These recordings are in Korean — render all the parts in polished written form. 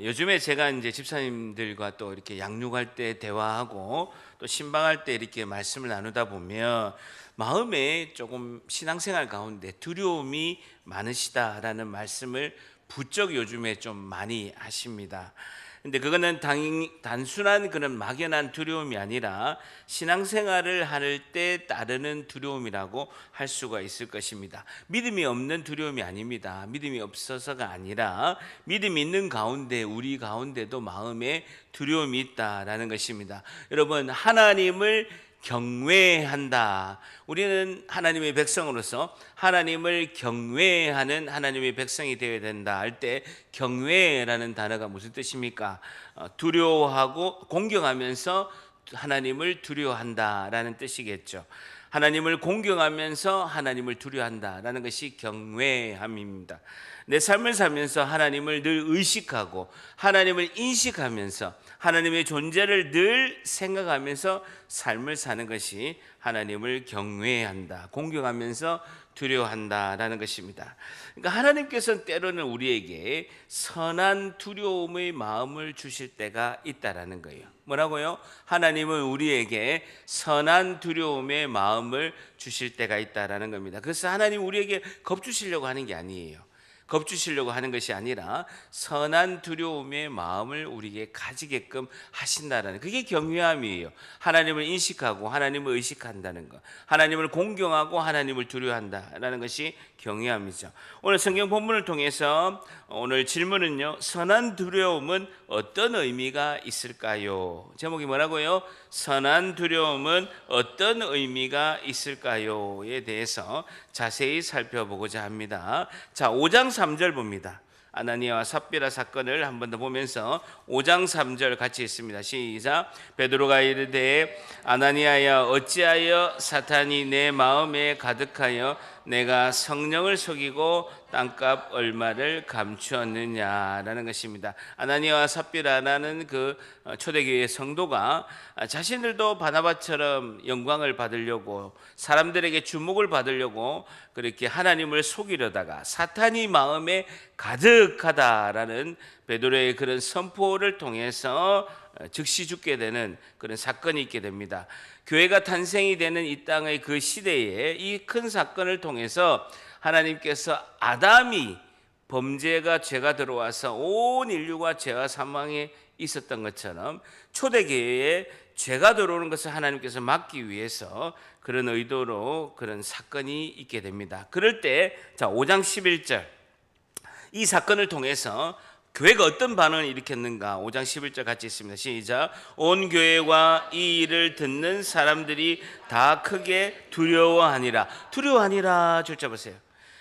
요즘에 제가 이제 집사님들과 또 이렇게 양육할 때 대화하고 또 신방할 때 이렇게 말씀을 나누다 보면 마음에 조금 신앙생활 가운데 두려움이 많으시다라는 말씀을 부쩍 요즘에 좀 많이 하십니다. 근데 그거는 단순한 그런 막연한 두려움이 아니라 신앙생활을 할 때 따르는 두려움이라고 할 수가 있을 것입니다. 믿음이 없는 두려움이 아닙니다. 믿음이 없어서가 아니라 믿음이 있는 가운데 우리 가운데도 마음에 두려움이 있다라는 것입니다. 여러분, 하나님을 경외한다. 우리는 하나님의 백성으로서 하나님을 경외하는 하나님의 백성이 되어야 된다 할 때 경외라는 단어가 무슨 뜻입니까? 두려워하고 공경하면서 하나님을 두려워한다라는 뜻이겠죠. 하나님을 공경하면서 하나님을 두려워한다라는 것이 경외함입니다. 내 삶을 살면서 하나님을 늘 의식하고 하나님을 인식하면서 하나님의 존재를 늘 생각하면서 삶을 사는 것이 하나님을 경외한다, 공경하면서 두려워한다라는 것입니다. 그러니까 하나님께서는 때로는 우리에게 선한 두려움의 마음을 주실 때가 있다라는 거예요. 뭐라고요? 하나님은 우리에게 선한 두려움의 마음을 주실 때가 있다라는 겁니다. 그래서 하나님 우리에게 겁주시려고 하는 게 아니에요. 겁주시려고 하는 것이 아니라 선한 두려움의 마음을 우리에게 가지게끔 하신다라는, 그게 경외함이에요. 하나님을 인식하고 하나님을 의식한다는 것, 하나님을 공경하고 하나님을 두려워한다라는 것이 경외함이죠. 오늘 성경 본문을 통해서 오늘 질문은요, 선한 두려움은 어떤 의미가 있을까요? 제목이 뭐라고요? 선한 두려움은 어떤 의미가 있을까요?에 대해서 자세히 살펴보고자 합니다. 자, 5장 3절 봅니다. 아나니아와 삽비라 사건을 한 번 더 보면서 5장 3절 같이 읽습니다. 시작. 베드로가 이르되 아나니아야, 어찌하여 사탄이 내 마음에 가득하여 내가 성령을 속이고 땅값 얼마를 감추었느냐라는 것입니다. 아나니아와 삽비라라는 그 초대교회 성도가 자신들도 바나바처럼 영광을 받으려고, 사람들에게 주목을 받으려고 그렇게 하나님을 속이려다가 사탄이 마음에 가득하다라는 베드로의 그런 선포를 통해서 즉시 죽게 되는 그런 사건이 있게 됩니다. 교회가 탄생이 되는 이 땅의 그 시대에 이 큰 사건을 통해서 하나님께서 아담이 범죄가 죄가 들어와서 온 인류가 죄와 사망에 있었던 것처럼 초대교회에 죄가 들어오는 것을 하나님께서 막기 위해서 그런 의도로 그런 사건이 있게 됩니다. 그럴 때, 자, 5장 11절, 이 사건을 통해서 교회가 어떤 반응을 일으켰는가? 5장 11절 같이 있습니다. 시작. 온 교회와 이 일을 듣는 사람들이 다 크게 두려워하니라. 두려워하니라, 줄자 보세요.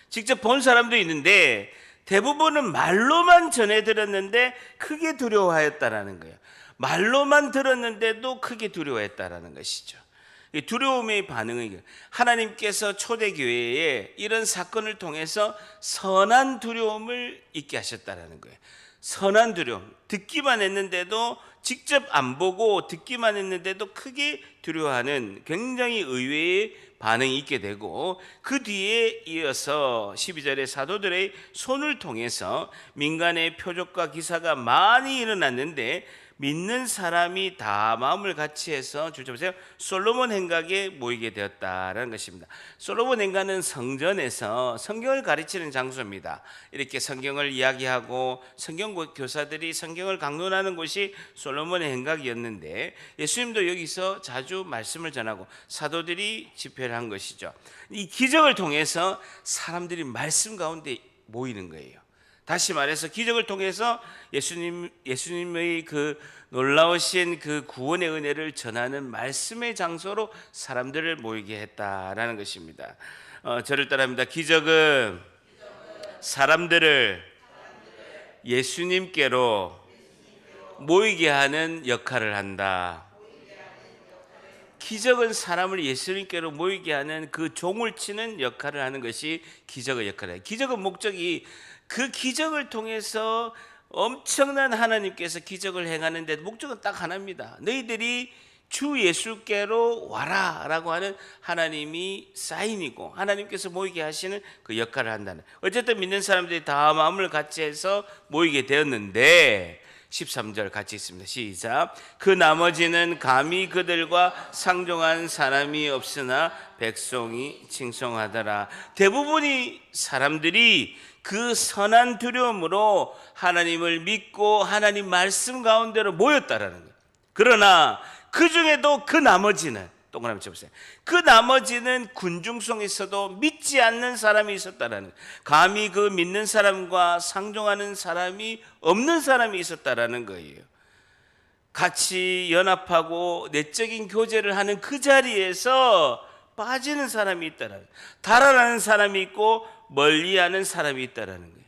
직접 본 사람도 있는데 대부분은 말로만 전해 들었는데 크게 두려워하였다라는 거예요. 말로만 들었는데도 크게 두려워했다라는 것이죠. 이 두려움의 반응은 하나님께서 초대교회에 이런 사건을 통해서 선한 두려움을 있게 하셨다라는 거예요. 선한 두려움, 듣기만 했는데도, 직접 안 보고 듣기만 했는데도 크게 두려워하는 굉장히 의외의 반응이 있게 되고, 그 뒤에 이어서 12절에 사도들의 손을 통해서 민간의 표적과 기사가 많이 일어났는데 믿는 사람이 다 마음을 같이 해서, 줄자 보세요, 솔로몬 행각에 모이게 되었다라는 것입니다. 솔로몬 행각은 성전에서 성경을 가르치는 장소입니다. 이렇게 성경을 이야기하고 성경 교사들이 성경을 강론하는 곳이 솔로몬 행각이었는데, 예수님도 여기서 자주 말씀을 전하고 사도들이 집회를 한 것이죠. 이 기적을 통해서 사람들이 말씀 가운데 모이는 거예요. 다시 말해서 기적을 통해서 예수님의 그 놀라우신 그 구원의 은혜를 전하는 말씀의 장소로 사람들을 모이게 했다라는 것입니다. 저를 따라합니다. 기적은 사람들을 예수님께로 모이게 하는 역할을 한다. 기적은 사람을 예수님께로 모이게 하는 그 종을 치는 역할을 하는 것이 기적의 역할이에요. 기적의 목적이, 그 기적을 통해서 엄청난 하나님께서 기적을 행하는데 목적은 딱 하나입니다. 너희들이 주 예수께로 와라라고 하는 하나님이 사인이고 하나님께서 모이게 하시는 그 역할을 한다는. 어쨌든 믿는 사람들이 다 마음을 같이 해서 모이게 되었는데 13절 같이 있습니다. 시작. 그 나머지는 감히 그들과 상종한 사람이 없으나 백성이 칭송하더라. 대부분이 사람들이 그 선한 두려움으로 하나님을 믿고 하나님 말씀 가운데로 모였다라는 거예요. 그러나 그 중에도 그 나머지는, 동그라미 쳐보세요. 그 나머지는 군중성에 있어도 믿지 않는 사람이 있었다라는 거예요. 감히 그 믿는 사람과 상종하는 사람이 없는 사람이 있었다라는 거예요. 같이 연합하고 내적인 교제를 하는 그 자리에서 빠지는 사람이 있다라는 거예요. 달아나는 사람이 있고 멀리하는 사람이 있다라는 거예요.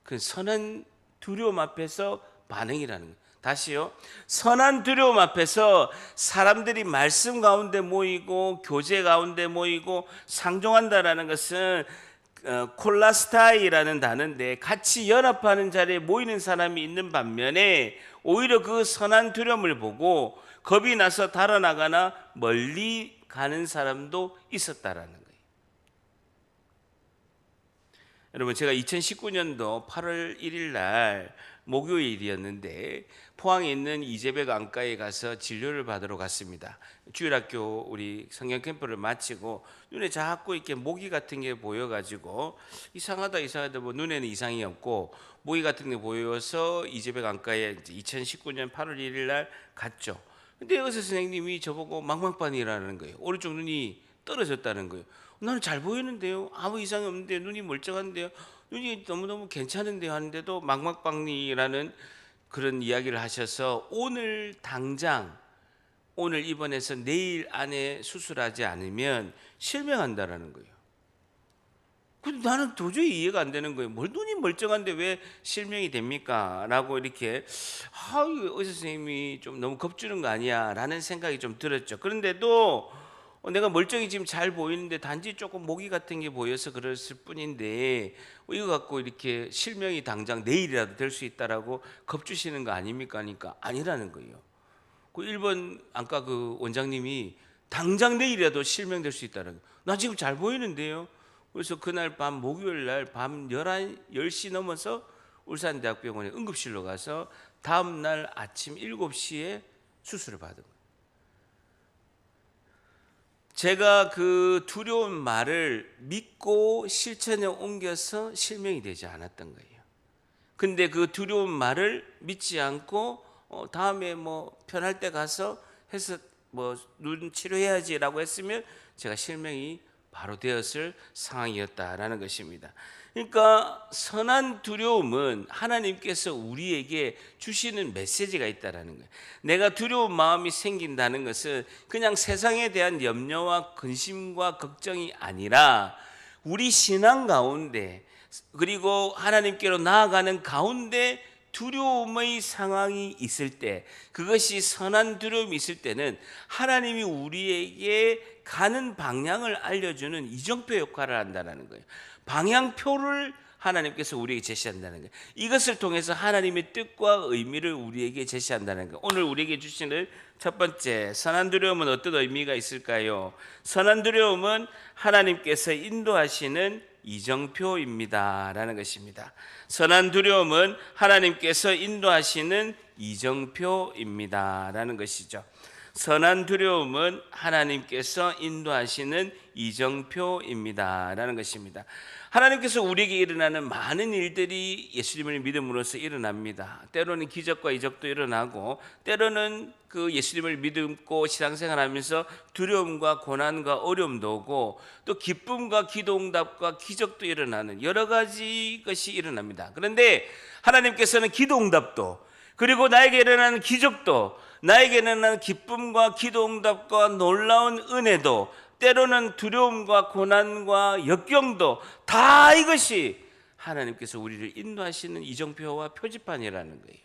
그 선한 두려움 앞에서 반응이라는 거예요. 다시요. 선한 두려움 앞에서 사람들이 말씀 가운데 모이고 교제 가운데 모이고 상종한다라는 것은 콜라스타이라는 단어인데 같이 연합하는 자리에 모이는 사람이 있는 반면에 오히려 그 선한 두려움을 보고 겁이 나서 달아나거나 멀리 가는 사람도 있었다라는 거예요. 여러분, 제가 2019년도 8월 1일 날 목요일이었는데 포항에 있는 이재백 안과에 가서 진료를 받으러 갔습니다. 주일학교 우리 성경 캠프를 마치고 눈에 자꾸 이렇게 모기 같은 게 보여가지고 이상하다 뭐 눈에는 이상이 없고 모기 같은 게 보여서 이재백 안과에 2019년 8월 1일 날 갔죠. 근데 의사 선생님이 저보고 망막반이라는 거예요. 오른쪽 눈이 떨어졌다는 거예요. 나는 잘 보이는데요, 아무 이상이 없는데 눈이 멀쩡한데요, 눈이 너무너무 괜찮은데요 하는데도 망막박리라는 그런 이야기를 하셔서 오늘 당장 오늘 입원해서 내일 안에 수술하지 않으면 실명한다라는 거예요. 근데 나는 도저히 이해가 안 되는 거예요. 눈이 멀쩡한데 왜 실명이 됩니까? 라고 이렇게 의사 선생님이 좀 너무 겁주는 거 아니야 라는 생각이 좀 들었죠. 그런데도 내가 멀쩡히 지금 잘 보이는데 단지 조금 모기 같은 게 보여서 그랬을 뿐인데 이거 갖고 이렇게 실명이 당장 내일이라도 될 수 있다라고 겁주시는 거 아닙니까? 하니까 아니라는 거예요. 그 1번 안과 그 원장님이 당장 내일이라도 실명될 수 있다는 거예요. 나 지금 잘 보이는데요. 그래서 그날 밤 목요일 날 밤 10시 넘어서 울산대학병원에 응급실로 가서 다음 날 아침 7시에 수술을 받은 거예요. 제가 그 두려운 말을 믿고 실천에 옮겨서 실명이 되지 않았던 거예요. 근데 그 두려운 말을 믿지 않고 다음에 뭐 편할 때 가서 해서 뭐 눈 치료해야지라고 했으면 제가 실명이 바로 되었을 상황이었다라는 것입니다. 그러니까 선한 두려움은 하나님께서 우리에게 주시는 메시지가 있다라는 거예요. 내가 두려운 마음이 생긴다는 것은 그냥 세상에 대한 염려와 근심과 걱정이 아니라 우리 신앙 가운데 그리고 하나님께로 나아가는 가운데 두려움의 상황이 있을 때, 그것이 선한 두려움이 있을 때는 하나님이 우리에게 가는 방향을 알려주는 이정표 역할을 한다는 거예요. 방향표를 하나님께서 우리에게 제시한다는 거예요. 이것을 통해서 하나님의 뜻과 의미를 우리에게 제시한다는 거예요. 오늘 우리에게 주시는 첫 번째 선한 두려움은 어떤 의미가 있을까요? 선한 두려움은 하나님께서 인도하시는 이정표입니다 라는 것입니다. 선한 두려움은 하나님께서 인도하시는 이정표입니다 라는 것이죠. 선한 두려움은 하나님께서 인도하시는 이정표입니다 라는 것입니다. 하나님께서 우리에게 일어나는 많은 일들이 예수님을 믿음으로써 일어납니다. 때로는 기적과 이적도 일어나고, 때로는 그 예수님을 믿고 신앙생활하면서 두려움과 고난과 어려움도 오고, 또 기쁨과 기도응답과 기적도 일어나는 여러 가지 것이 일어납니다. 그런데 하나님께서는 기도응답도, 그리고 나에게 일어나는 기적도, 나에게 일어나는 기쁨과 기도응답과 놀라운 은혜도, 때로는 두려움과 고난과 역경도 다 이것이 하나님께서 우리를 인도하시는 이정표와 표지판이라는 거예요.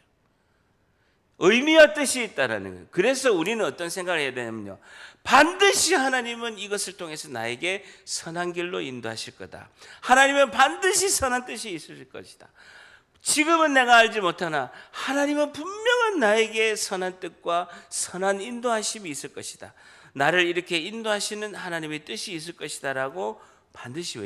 의미와 뜻이 있다라는 거예요. 그래서 우리는 어떤 생각을 해야 되냐면요, 반드시 하나님은 이것을 통해서 나에게 선한 길로 인도하실 거다. 하나님은 반드시 선한 뜻이 있으실 것이다. 지금은 내가 알지 못하나 하나님은 분명한 나에게 선한 뜻과 선한 인도하심이 있을 것이다. 나를 이렇게 인도하시는 하나님의 뜻이 있을 것이다 라고 반드시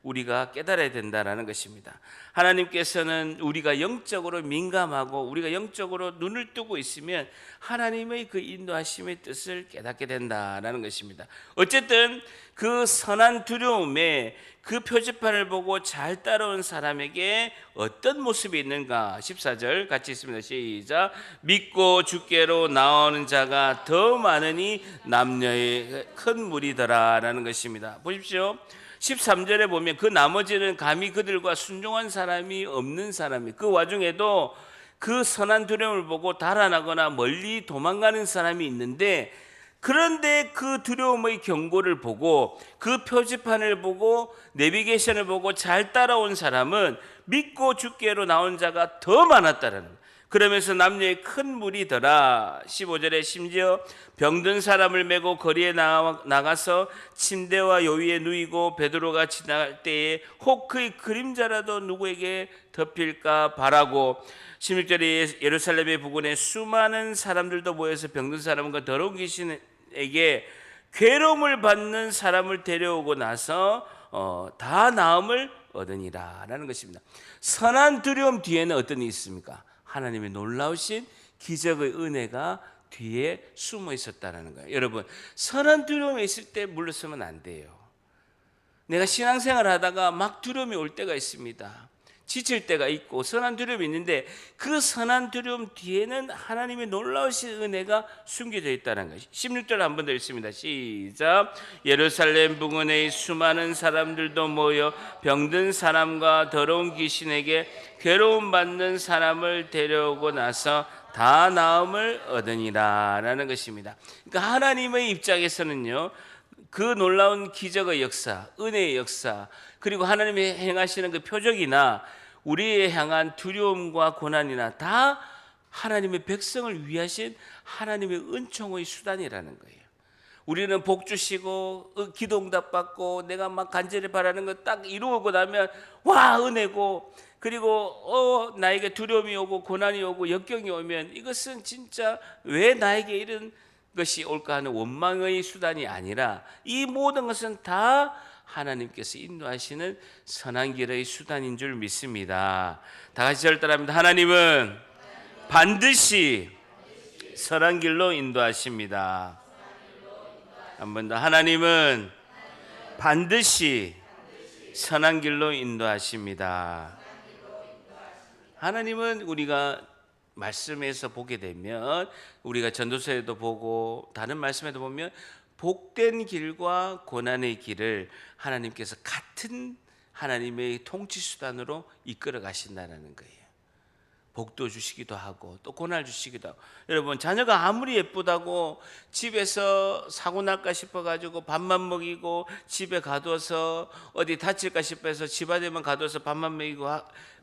우리가 깨달아야 된다는 것입니다. 하나님께서는 우리가 영적으로 민감하고 우리가 영적으로 눈을 뜨고 있으면 하나님의 그 인도하심의 뜻을 깨닫게 된다는 것입니다. 어쨌든 그 선한 두려움에 그 표지판을 보고 잘 따라온 사람에게 어떤 모습이 있는가? 14절 같이 있습니다. 시작. 믿고 주께로 나오는 자가 더 많으니 남녀의 큰 무리더라 라는 것입니다. 보십시오. 13절에 보면 그 나머지는 감히 그들과 순종한 사람이 없는 사람이, 그 와중에도 그 선한 두려움을 보고 달아나거나 멀리 도망가는 사람이 있는데, 그런데 그 두려움의 경고를 보고 그 표지판을 보고 내비게이션을 보고 잘 따라온 사람은 믿고 주께로 나온 자가 더 많았다라는 거예요. 그러면서 남녀의 큰 무리더라. 15절에 심지어 병든 사람을 메고 거리에 나가서 침대와 요위에 누이고 베드로가 지날 때에 혹 그의 그림자라도 누구에게 덮일까 바라고, 16절에 예루살렘의 부근에 수많은 사람들도 모여서 병든 사람과 더러운 귀신에게 괴로움을 받는 사람을 데려오고 나서 다 나음을 얻으니라 라는 것입니다. 선한 두려움 뒤에는 어떤 일이 있습니까? 하나님의 놀라우신 기적의 은혜가 뒤에 숨어 있었다는 거예요. 여러분, 선한 두려움이 있을 때 물러서면 안 돼요. 내가 신앙생활 하다가 막 두려움이 올 때가 있습니다. 지칠 때가 있고 선한 두려움이 있는데 그 선한 두려움 뒤에는 하나님의 놀라우신 은혜가 숨겨져 있다는 거예요. 16절 한 번 더 읽습니다. 시작. 예루살렘 부근의 수많은 사람들도 모여 병든 사람과 더러운 귀신에게 괴로움 받는 사람을 데려오고 나서 다 나음을 얻으니라 라는 것입니다. 그러니까 하나님의 입장에서는요, 그 놀라운 기적의 역사, 은혜의 역사, 그리고 하나님이 행하시는 그 표적이나 우리에 향한 두려움과 고난이나 다 하나님의 백성을 위하신 하나님의 은총의 수단이라는 거예요. 우리는 복 주시고 기도 응답 받고 내가 막 간절히 바라는 거 딱 이루고 나면 와 은혜고, 그리고 나에게 두려움이 오고 고난이 오고 역경이 오면 이것은 진짜 왜 나에게 이런 것이 올까 하는 원망의 수단이 아니라 이 모든 것은 다 하나님께서 인도하시는 선한 길의 수단인 줄 믿습니다. 다 같이 절 따라합니다. 하나님은 반드시 선한 길로 인도하십니다. 한 번 더. 하나님은 반드시 선한 길로 인도하십니다. 하나님은 우리가 말씀에서 보게 되면, 우리가 전도서에도 보고 다른 말씀에도 보면 복된 길과 고난의 길을 하나님께서 같은 하나님의 통치 수단으로 이끌어 가신다는 거예요. 복도 주시기도 하고 또 고난을 주시기도 하고. 여러분, 자녀가 아무리 예쁘다고 집에서 사고 날까 싶어가지고 밥만 먹이고 집에 가둬서 어디 다칠까 싶어서 집안에만 가둬서 밥만 먹이고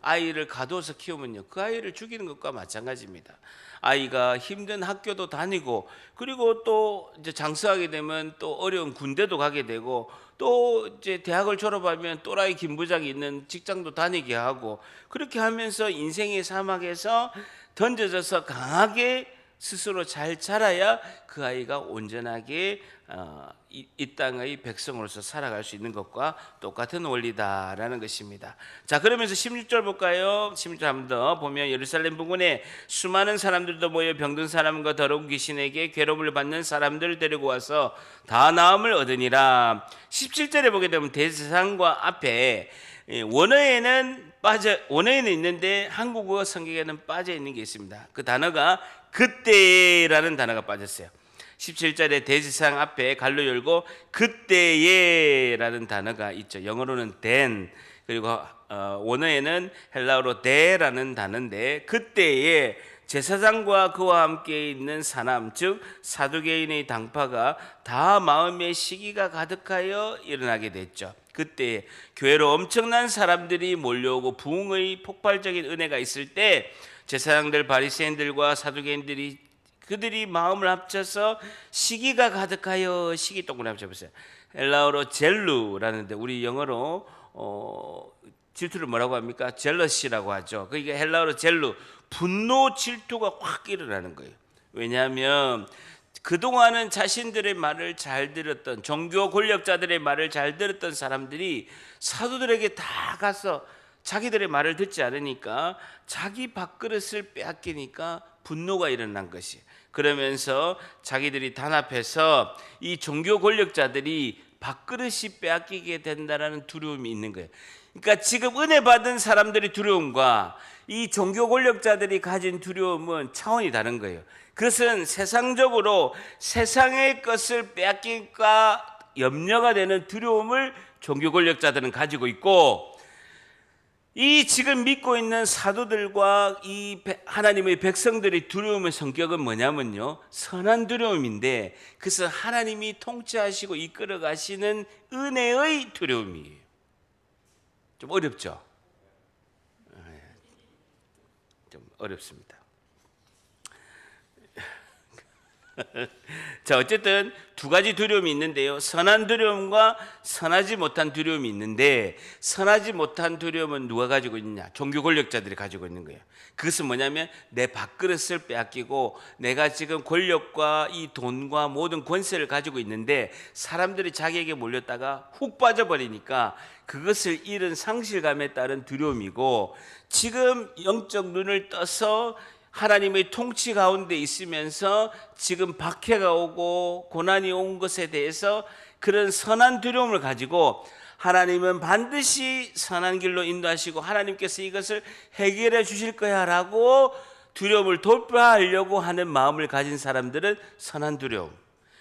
아이를 가둬서 키우면요, 그 아이를 죽이는 것과 마찬가지입니다. 아이가 힘든 학교도 다니고, 그리고 또 이제 장수하게 되면 또 어려운 군대도 가게 되고, 또 이제 대학을 졸업하면 또라이 김부장이 있는 직장도 다니게 하고, 그렇게 하면서 인생의 사막에서 던져져서 강하게 스스로 잘 자라야 그 아이가 온전하게 이 땅의 백성으로서 살아갈 수 있는 것과 똑같은 원리다라는 것입니다. 자, 그러면서 16절 볼까요? 16절 한 번 더 보면 예루살렘 부근에 수많은 사람들도 모여 병든 사람과 더러운 귀신에게 괴로움을 받는 사람들을 데리고 와서 다 나음을 얻으니라. 17절에 보게 되면 대제사장과 앞에 원어에는 있는데 한국어 성경에는 빠져 있는 게 있습니다. 그 단어가 그때라는 단어가 빠졌어요. 17절에 대제사장 앞에 갈로 열고 그때에라는 단어가 있죠. 영어로는 then, 그리고 원어에는 헬라어로 the라는 단어인데, 그때에 제사장과 그와 함께 있는 사람, 즉 사두개인의 당파가 다 마음의 시기가 가득하여 일어나게 됐죠. 그때 교회로 엄청난 사람들이 몰려오고 부흥의 폭발적인 은혜가 있을 때 제사장들, 바리새인들과 사두개인들이 그들이 마음을 합쳐서 시기가 가득하여, 시기 동그라미 쳐보세요. 헬라어로 젤루라는데 우리 영어로 질투를 뭐라고 합니까? 젤러시라고 하죠. 그게 헬라어로 젤루, 분노, 질투가 확 일어나는 거예요. 왜냐하면 그동안은 자신들의 말을 잘 들었던, 종교 권력자들의 말을 잘 들었던 사람들이 사도들에게 다 가서 자기들의 말을 듣지 않으니까 자기 밥그릇을 빼앗기니까 분노가 일어난 것이. 그러면서 자기들이 단합해서 이 종교 권력자들이 밥그릇이 빼앗기게 된다라는 두려움이 있는 거예요. 그러니까 지금 은혜 받은 사람들의 두려움과 이 종교 권력자들이 가진 두려움은 차원이 다른 거예요. 그것은 세상적으로 세상의 것을 빼앗길까 염려가 되는 두려움을 종교 권력자들은 가지고 있고, 이 지금 믿고 있는 사도들과 이 하나님의 백성들의 두려움의 성격은 뭐냐면요, 선한 두려움인데 그것은 하나님이 통치하시고 이끌어 가시는 은혜의 두려움이에요. 좀 어렵죠? 좀 어렵습니다. 자, 어쨌든 두 가지 두려움이 있는데요, 선한 두려움과 선하지 못한 두려움이 있는데, 선하지 못한 두려움은 누가 가지고 있느냐? 종교 권력자들이 가지고 있는 거예요. 그것은 뭐냐면 내 밥그릇을 빼앗기고 내가 지금 권력과 이 돈과 모든 권세를 가지고 있는데 사람들이 자기에게 몰렸다가 훅 빠져버리니까 그것을 잃은 상실감에 따른 두려움이고, 지금 영적 눈을 떠서 하나님의 통치 가운데 있으면서 지금 박해가 오고 고난이 온 것에 대해서 그런 선한 두려움을 가지고 하나님은 반드시 선한 길로 인도하시고 하나님께서 이것을 해결해 주실 거야 라고 두려움을 돌파하려고 하는 마음을 가진 사람들은 선한 두려움.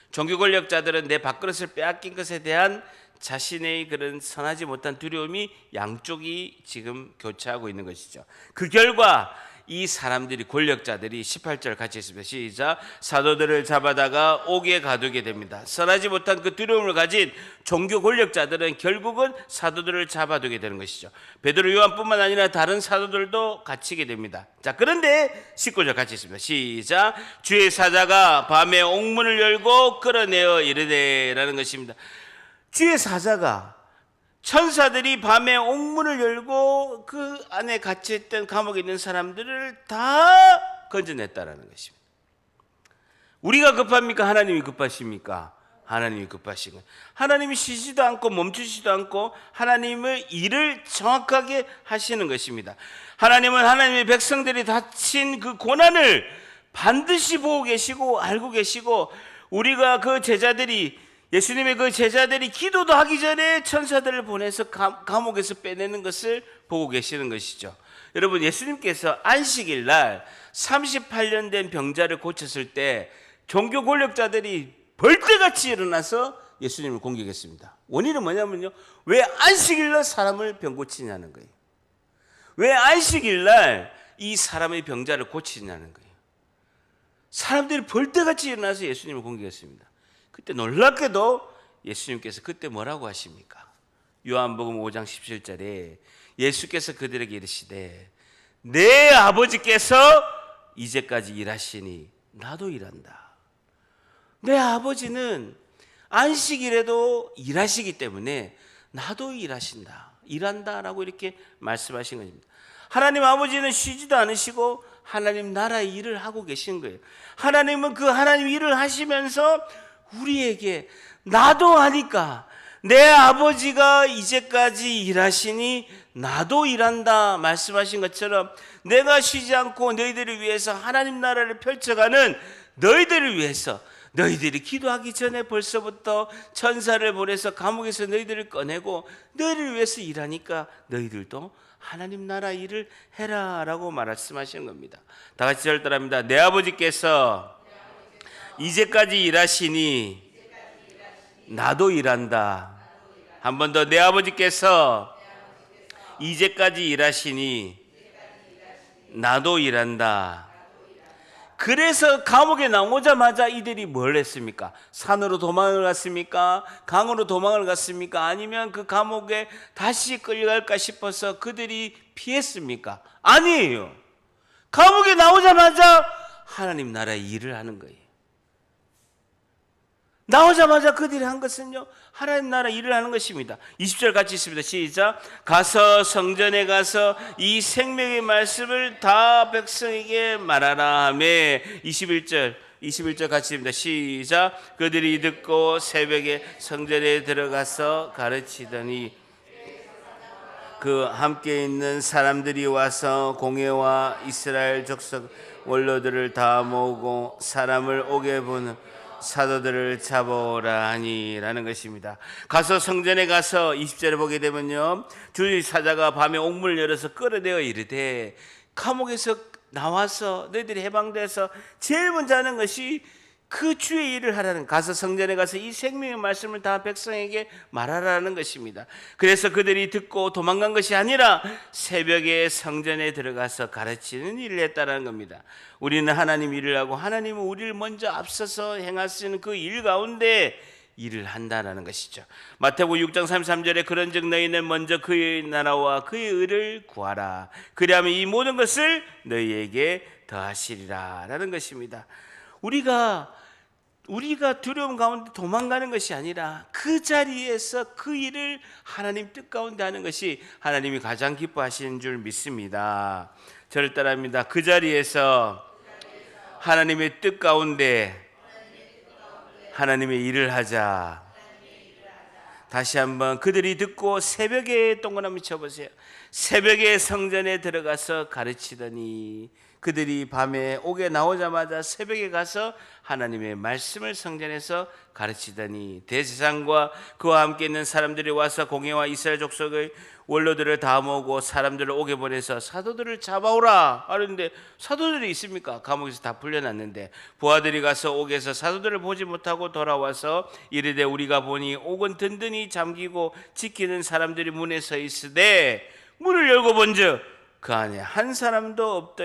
종교 권력자들은 내 밥그릇을 빼앗긴 것에 대한 자신의 그런 선하지 못한 두려움이 양쪽이 지금 교차하고 있는 것이죠. 그 결과 이 사람들이, 권력자들이 18절 같이 했습니다. 시작. 사도들을 잡아다가 옥에 가두게 됩니다. 선하지 못한 그 두려움을 가진 종교 권력자들은 결국은 사도들을 잡아두게 되는 것이죠. 베드로, 요한뿐만 아니라 다른 사도들도 갇히게 됩니다. 자, 그런데 19절 같이 했습니다. 시작. 주의 사자가 밤에 옥문을 열고 끌어내어 이르되라는 것입니다. 주의 사자가, 천사들이 밤에 옥문을 열고 그 안에 갇혀있던 감옥에 있는 사람들을 다 건져냈다라는 것입니다. 우리가 급합니까? 하나님이 급하십니까? 하나님이 급하신 거예요. 하나님이 쉬지도 않고 멈추지도 않고 하나님의 일을 정확하게 하시는 것입니다. 하나님은 하나님의 백성들이 다친 그 고난을 반드시 보고 계시고 알고 계시고, 우리가 그 제자들이, 예수님의 그 제자들이 기도도 하기 전에 천사들을 보내서 감옥에서 빼내는 것을 보고 계시는 것이죠. 여러분, 예수님께서 안식일 날 38년 된 병자를 고쳤을 때 종교 권력자들이 벌떼같이 일어나서 예수님을 공격했습니다. 원인은 뭐냐면요, 왜 안식일 날 사람을 병 고치냐는 거예요. 왜 안식일 날 이 사람의 병자를 고치냐는 거예요. 사람들이 벌떼같이 일어나서 예수님을 공격했습니다. 그때 놀랍게도 예수님께서 그때 뭐라고 하십니까? 요한복음 5장 17절에 예수께서 그들에게 이르시되 내 아버지께서 이제까지 일하시니 나도 일한다. 내 아버지는 안식일에도 일하시기 때문에 나도 일한다라고 이렇게 말씀하신 것입니다. 하나님 아버지는 쉬지도 않으시고 하나님 나라의 일을 하고 계신 거예요. 하나님은 그 하나님 일을 하시면서 우리에게 나도 하니까, 내 아버지가 이제까지 일하시니 나도 일한다 말씀하신 것처럼, 내가 쉬지 않고 너희들을 위해서 하나님 나라를 펼쳐가는 너희들을 위해서, 너희들이 기도하기 전에 벌써부터 천사를 보내서 감옥에서 너희들을 꺼내고 너희를 위해서 일하니까 너희들도 하나님 나라 일을 해라 라고 말씀하시는 겁니다. 다 같이 절 따라합니다. 내 아버지께서 이제까지 일하시니 나도 일한다. 한 번 더. 내 아버지께서 이제까지 일하시니 나도 일한다. 그래서 감옥에 나오자마자 이들이 뭘 했습니까? 산으로 도망을 갔습니까? 강으로 도망을 갔습니까? 아니면 그 감옥에 다시 끌려갈까 싶어서 그들이 피했습니까? 아니에요. 감옥에 나오자마자 하나님 나라의 일을 하는 거예요. 나오자마자 그들이 한 것은요, 하나님 나라 일을 하는 것입니다. 20절 같이 있습니다. 시작. 가서 성전에 가서 이 생명의 말씀을 다 백성에게 말하라 하며. 21절 같이 입니다. 시작. 그들이 듣고 새벽에 성전에 들어가서 가르치더니 그 함께 있는 사람들이 와서 공회와 이스라엘 족속 원로들을 다 모으고 사람을 오게 보는 사도들을 잡아오라 하니라는 것입니다. 가서 성전에 가서 20절에 보게 되면요, 주의 사자가 밤에 옥문을 열어서 끌어내어 이르되, 감옥에서 나와서 너희들이 해방돼서 제일 먼저 하는 것이 그 주의 일을 하라는, 가서 성전에 가서 이 생명의 말씀을 다 백성에게 말하라는 것입니다. 그래서 그들이 듣고 도망간 것이 아니라 새벽에 성전에 들어가서 가르치는 일을 했다는 겁니다. 우리는 하나님 일을 하고 하나님은 우리를 먼저 앞서서 행할 수 있는 그 일 가운데 일을 한다는 것이죠. 마태복음 6장 33절에 그런즉 너희는 먼저 그의 나라와 그의 의를 구하라. 그리하면 이 모든 것을 너희에게 더하시리라 라는 것입니다. 우리가 두려움 가운데 도망가는 것이 아니라 그 자리에서 그 일을 하나님 뜻 가운데 하는 것이 하나님이 가장 기뻐하시는 줄 믿습니다. 저를 따라합니다. 그 자리에서 하나님의 뜻 가운데 하나님의 일을 하자. 다시 한번, 그들이 듣고 새벽에 동그라미 쳐보세요. 새벽에 성전에 들어가서 가르치더니, 그들이 밤에 옥에 나오자마자 새벽에 가서 하나님의 말씀을 성전에서 가르치더니 대제사장과 그와 함께 있는 사람들이 와서 공회와 이스라엘 족속의 원로들을 다 모으고 사람들을 옥에 보내서 사도들을 잡아오라 하는데, 사도들이 있습니까? 감옥에서 다 풀려났는데 부하들이 가서 옥에서 사도들을 보지 못하고 돌아와서 이르되 우리가 보니 옥은 든든히 잠기고 지키는 사람들이 문에 서 있으되 문을 열고 본즉 그 안에 한 사람도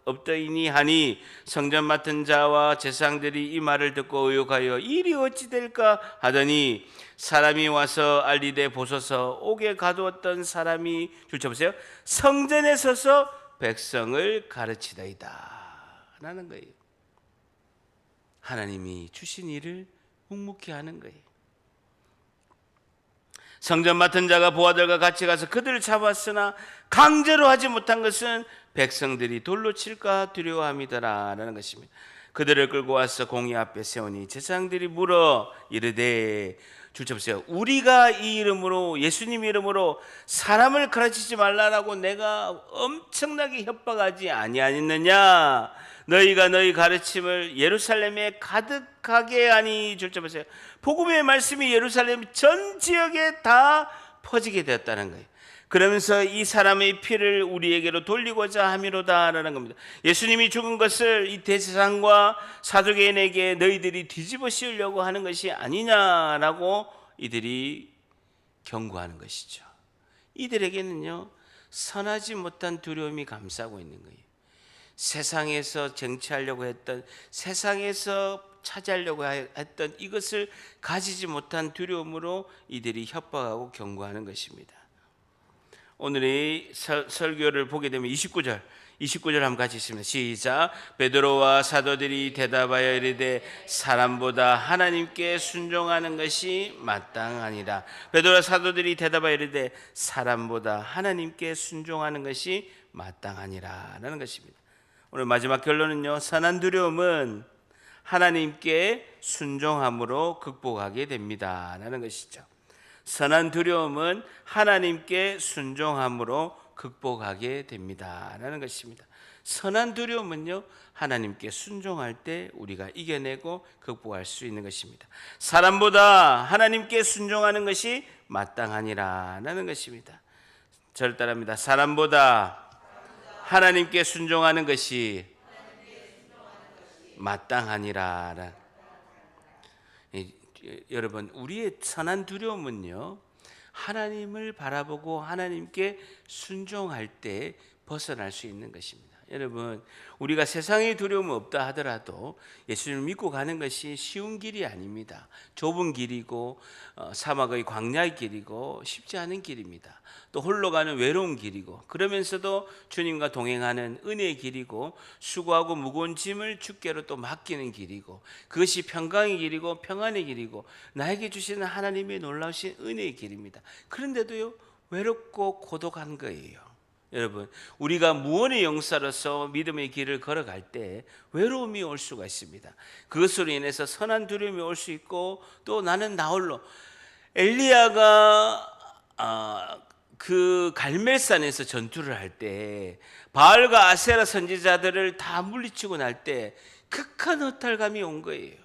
없더이니 하니, 성전 맡은 자와 제사장들이 이 말을 듣고 의혹하여 일이 어찌 될까 하더니 사람이 와서 알리되 보소서 옥에 가두었던 사람이, 줄쳐보세요, 성전에 서서 백성을 가르치다이다 라는 거예요. 하나님이 주신 일을 묵묵히 하는 거예요. 성전 맡은 자가 부하들과 같이 가서 그들을 잡았으나 강제로 하지 못한 것은 백성들이 돌로 칠까 두려워함이더라 라는 것입니다. 그들을 끌고 와서 공의 앞에 세우니 제사장들이 물어 이르되, 줄쳐보세요, 우리가 이 이름으로, 예수님 이름으로 사람을 가르치지 말라라고 내가 엄청나게 협박하지 아니하였느냐? 너희가 너희 가르침을 예루살렘에 가득하게 하니, 줄쳐보세요, 복음의 말씀이 예루살렘 전 지역에 다 퍼지게 되었다는 거예요. 그러면서 이 사람의 피를 우리에게로 돌리고자 함이로다라는 겁니다. 예수님이 죽은 것을 이 대제사장과 사두개인에게 너희들이 뒤집어 씌우려고 하는 것이 아니냐라고 이들이 경고하는 것이죠. 이들에게는요, 선하지 못한 두려움이 감싸고 있는 거예요. 세상에서 쟁취하려고 했던, 세상에서 차지하려고 했던 이것을 가지지 못한 두려움으로 이들이 협박하고 경고하는 것입니다. 오늘의 설교를 보게 되면 29절 한번 같이 있습니다. 시작. 베드로와 사도들이 대답하여 이르되 사람보다 하나님께 순종하는 것이 마땅하니라. 베드로와 사도들이 대답하여 이르되 사람보다 하나님께 순종하는 것이 마땅하니라 라는 것입니다. 오늘 마지막 결론은요, 선한 두려움은 하나님께 순종함으로 극복하게 됩니다 라는 것이죠. 선한 두려움은 하나님께 순종함으로 극복하게 됩니다 라는 것입니다. 선한 두려움은요, 하나님께 순종할 때 우리가 이겨내고 극복할 수 있는 것입니다. 사람보다 하나님께 순종하는 것이 마땅하니라 라는 것입니다. 저를 따라합니다. 사람보다 하나님께 순종하는 것이 마땅하니라. 여러분, 우리의 선한 두려움은요, 하나님을 바라보고 하나님께 순종할 때 벗어날 수 있는 것입니다. 여러분, 우리가 세상의 두려움이 없다 하더라도 예수님을 믿고 가는 것이 쉬운 길이 아닙니다. 좁은 길이고 사막의 광야의 길이고 쉽지 않은 길입니다. 또 홀로 가는 외로운 길이고, 그러면서도 주님과 동행하는 은혜의 길이고, 수고하고 무거운 짐을 주께로 또 맡기는 길이고, 그것이 평강의 길이고 평안의 길이고 나에게 주시는 하나님의 놀라우신 은혜의 길입니다. 그런데도요, 외롭고 고독한 거예요. 여러분, 우리가 무언의 용사로서 믿음의 길을 걸어갈 때 외로움이 올 수가 있습니다. 그것으로 인해서 선한 두려움이 올 수 있고, 또 나는 나 홀로, 엘리야가 그 갈멜산에서 전투를 할 때 바알과 아세라 선지자들을 다 물리치고 날 때 극한 허탈감이 온 거예요.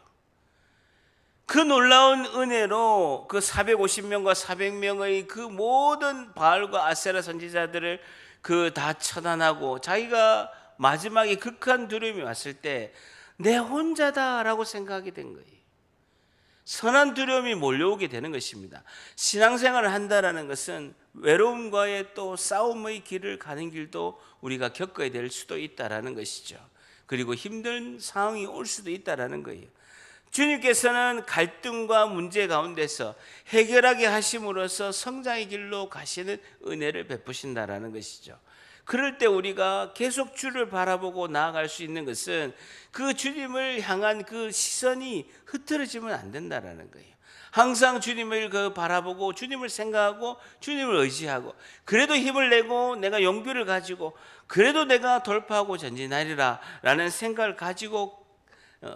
그 놀라운 은혜로 그 450명과 400명의 그 모든 바알과 아세라 선지자들을 그 다 처단하고, 자기가 마지막에 극한 두려움이 왔을 때 내 혼자다라고 생각이 된 거예요. 선한 두려움이 몰려오게 되는 것입니다. 신앙생활을 한다라는 것은 외로움과의 또 싸움의 길을 가는 길도 우리가 겪어야 될 수도 있다라는 것이죠. 그리고 힘든 상황이 올 수도 있다라는 거예요. 주님께서는 갈등과 문제 가운데서 해결하게 하심으로써 성장의 길로 가시는 은혜를 베푸신다라는 것이죠. 그럴 때 우리가 계속 주를 바라보고 나아갈 수 있는 것은 그 주님을 향한 그 시선이 흐트러지면 안 된다라는 거예요. 항상 주님을 바라보고 주님을 생각하고 주님을 의지하고, 그래도 힘을 내고 내가 용기를 가지고 그래도 내가 돌파하고 전진하리라 라는 생각을 가지고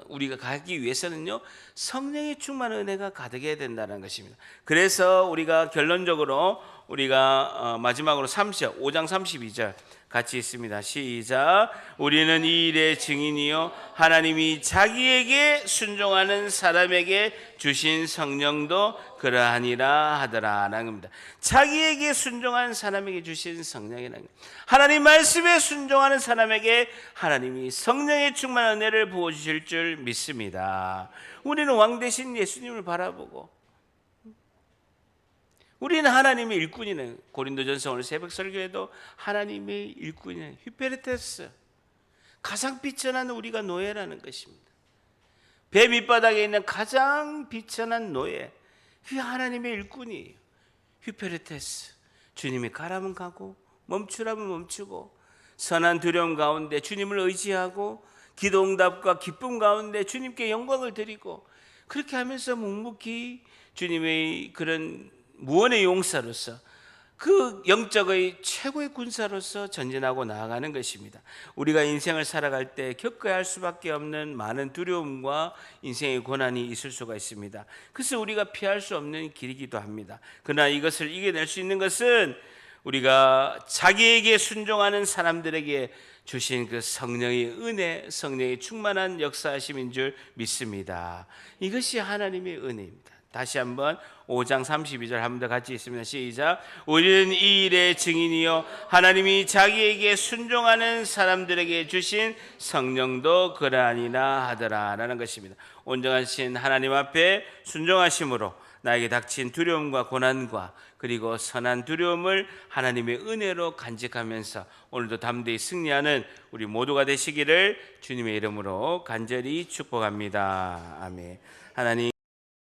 우리가 가기 위해서는요, 성령의 충만한 은혜가 가득해야 된다는 것입니다. 그래서 우리가 결론적으로 우리가 마지막으로 5장 32절 같이 있습니다. 시작. 우리는 이 일의 증인이요 하나님이 자기에게 순종하는 사람에게 주신 성령도 그러하니라 하더라 라는 겁니다. 자기에게 순종한 사람에게 주신 성령이라는 겁니다. 하나님 말씀에 순종하는 사람에게 하나님이 성령의 충만한 은혜를 부어주실 줄 믿습니다. 우리는 왕 대신 예수님을 바라보고, 우리는 하나님의 일꾼이는, 고린도전서 오늘 새벽 설교에도 하나님의 일꾼이는 휘페르테스, 가장 비천한 우리가 노예라는 것입니다. 배 밑바닥에 있는 가장 비천한 노예, 그 하나님의 일꾼이에요. 휘페르테스, 주님이 가라면 가고 멈추라면 멈추고, 선한 두려움 가운데 주님을 의지하고 기도응답과 기쁨 가운데 주님께 영광을 드리고, 그렇게 하면서 묵묵히 주님의 그런 무언의 용사로서, 그 영적의 최고의 군사로서 전진하고 나아가는 것입니다. 우리가 인생을 살아갈 때 겪어야 할 수밖에 없는 많은 두려움과 인생의 고난이 있을 수가 있습니다. 그래서 우리가 피할 수 없는 길이기도 합니다. 그러나 이것을 이겨낼 수 있는 것은 우리가 자기에게 순종하는 사람들에게 주신 그 성령의 은혜, 성령의 충만한 역사하심인 줄 믿습니다. 이것이 하나님의 은혜입니다. 다시 한번 5장 32절 한 번 더 같이 있습니다. 시작. 우리는 이 일의 증인이요 하나님이 자기에게 순종하는 사람들에게 주신 성령도 그러하니라 하더라 라는 것입니다. 온전하신 하나님 앞에 순종하심으로 나에게 닥친 두려움과 고난과 그리고 선한 두려움을 하나님의 은혜로 간직하면서 오늘도 담대히 승리하는 우리 모두가 되시기를 주님의 이름으로 간절히 축복합니다. 아멘. 하나님